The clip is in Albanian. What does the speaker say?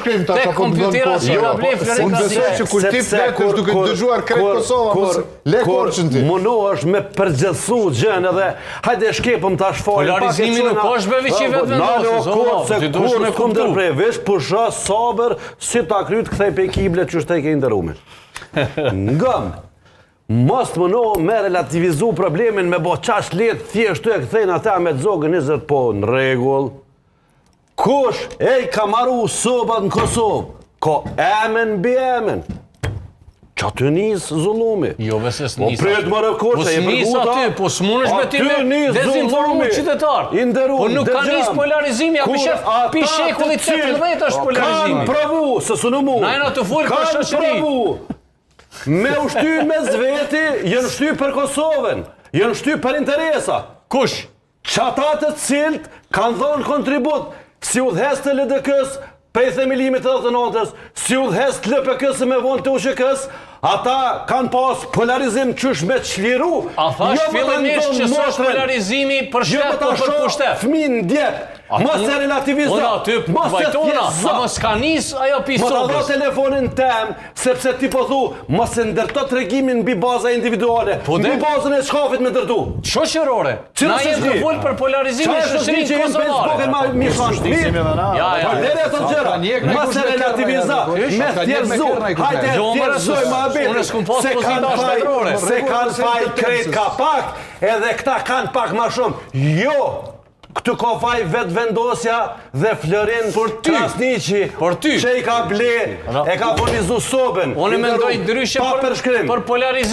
Tek kompjuterat që ka ble Florin Unë besoj që kur ti flet është duke dëgjuar krejt Kosova, mos le korçën ti. Mundohesh me përgjithësu gjën edhe hajde shkepëm tash fol. Polarizimin nuk është me viçi vetë vendosur. Ti duhesh me kundërprej, veç pusha sabër si ta kryt kthej pe kiblet që shte ke ndërume. Ngëm. Mos mëno me relativizu problemin me bo qash let thjeshtu e kthejnë ata me zogën 20 po në rregull. Kush ka maru sobat në Kosovë, ko emen bi emen. Qa të nisë zullumi. Jo, vese s'nisë. Po pret më rëkosh, e s'nisë aty, po s'munësh me ti me dezinformu qytetar. Po nuk ka nisë polarizimi, a pi shekullit 18 është polarizimi. Kanë provu, se su në mu. Najna të full për shoqëri. Me ushty me zveti, jënë shty për Kosovën, jënë shty për interesa. Kush? Qata të cilt kanë dhonë kontribut, si udhes të LDK-s, prej themelimit të 89-ës, si udhes të LPK-s me vonë të USHK-s, ata kanë pas polarizim qysh me qliru. A thash fillimisht që s'është polarizimi për shtet po për pushtet. Fmin djetë, mos e relativizo, mos e tjezzo. A mos ka nis ajo pisodës. Mos ta telefonin tem, sepse ti po thu, mos e ndërto tregimin mbi baza individuale, mbi bazën e shkafit me ndërtu. Shoqërore, na jem të full për polarizimin shoqërinë kosovare. Mos e relativizo, me tjerëzu, hajde tjerëzoj ma se kanë faj krejt ka pak, edhe këta kanë pak ma shumë. Jo, këtu ka faj vetë vendosja dhe Florin Krasniqi, që i ka ble, e ka furnizu sobën. Unë mendoj ndryshe për polarizim.